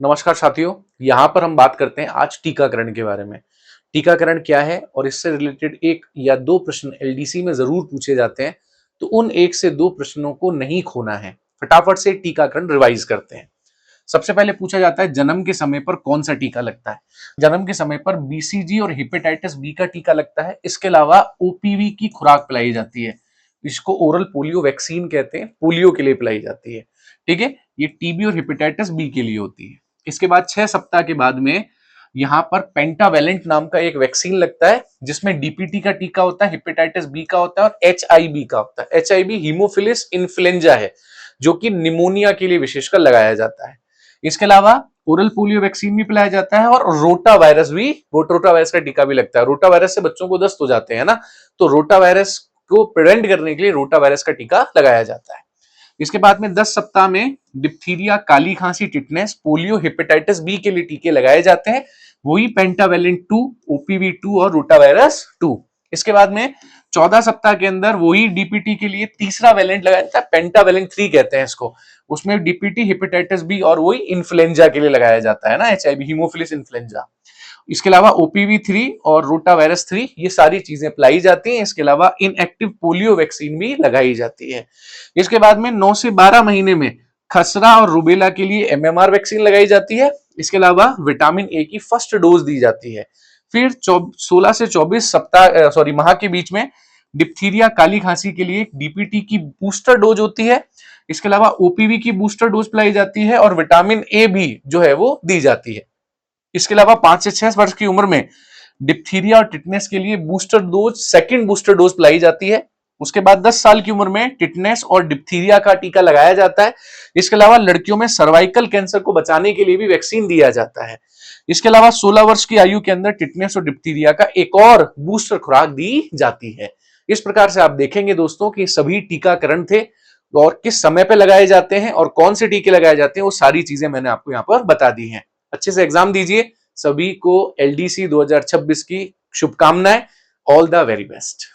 नमस्कार साथियों, यहाँ पर हम बात करते हैं आज टीकाकरण के बारे में। टीकाकरण क्या है और इससे रिलेटेड एक या दो प्रश्न एलडीसी में जरूर पूछे जाते हैं, तो उन एक से दो प्रश्नों को नहीं खोना है। फटाफट से टीकाकरण रिवाइज करते हैं। सबसे पहले पूछा जाता है जन्म के समय पर कौन सा टीका लगता है। जन्म के समय पर बीसीजी और हेपेटाइटिस बी का टीका लगता है। इसके अलावा ओपीवी की खुराक पिलाई जाती है, इसको ओरल पोलियो वैक्सीन कहते हैं, पोलियो के लिए पिलाई जाती है। ठीक है, ये टीबी और हेपेटाइटिस बी के लिए होती है। इसके बाद 6 सप्ताह के बाद में यहाँ पर पेंटावेलेंट नाम का एक वैक्सीन लगता है, जिसमें डीपीटी का टीका होता है, हेपेटाइटिस बी का होता है और एचआईबी का होता है। एचआईबी हीमोफिलिस इन्फ्लुएंजा है, जो कि निमोनिया के लिए विशेषकर लगाया जाता है। इसके अलावा ओरल पोलियो वैक्सीन भी पिलाया जाता है और रोटा वायरस भी, रोटा वायरस का टीका भी लगता है। रोटा वायरस से बच्चों को दस्त हो जाते हैं ना, तो रोटा वायरस को प्रिवेंट करने के लिए रोटा वायरस का टीका लगाया जाता है। इसके बाद में 10 सप्ताह में डिप्थीरिया, काली खांसी, टिटनेस, पोलियो, हेपेटाइटिस बी के लिए टीके लगाए जाते हैं, वही पेंटावेलेंट 2, ओपीवी 2 और रोटावायरस 2। इसके बाद में 14 सप्ताह के अंदर वही डीपीटी के लिए तीसरा वेलेंट लगाया जाता है, पेंटावेलेंट 3 कहते हैं इसको। उसमें डीपीटी, हेपेटाइटिस बी और वही इन्फ्लुएंजा के लिए लगाया जाता है ना, एचआईवी, हीमोफिलिस इन्फ्लुएंजा। इसके अलावा ओपीवी 3 और रोटावायरस 3, ये सारी चीजें अप्लाई जाती हैं। इसके अलावा इनएक्टिव पोलियो वैक्सीन भी लगाई जाती है। इसके बाद में 9 से 12 महीने में खसरा और रूबेला के लिए एमएमआर वैक्सीन लगाई जाती है। इसके अलावा विटामिन ए की फर्स्ट डोज दी जाती है। फिर 16 से 24 सप्ताह माह के बीच में डिप्थीरिया, काली खांसी के लिए डीपीटी की बूस्टर डोज होती है। इसके अलावा ओपीवी की बूस्टर डोज पिलाई जाती है और विटामिन ए भी जो है वो दी जाती है। इसके अलावा 5 से 6 वर्ष की उम्र में डिप्थीरिया और टिटनेस के लिए booster dose, second booster dose पिलाई जाती है। उसके बाद 10 साल की उम्र में टिटनेस और डिप्थीरिया का टीका लगाया जाता है। इसके अलावा लड़कियों में सर्वाइकल कैंसर को बचाने के लिए भी वैक्सीन दिया जाता है। इसके अलावा 16 वर्ष की आयु के अंदर टिटनेस और डिप्थीरिया का एक और बूस्टर खुराक दी जाती है। इस प्रकार से आप देखेंगे दोस्तों कि सभी टीकाकरण थे और किस समय पे लगाए जाते हैं और कौन से टीके लगाए जाते हैं, वो सारी चीजें मैंने आपको यहाँ पर बता दी हैं। अच्छे से एग्जाम दीजिए। सभी को एलडीसी 2026 की शुभकामनाएं। All the very best.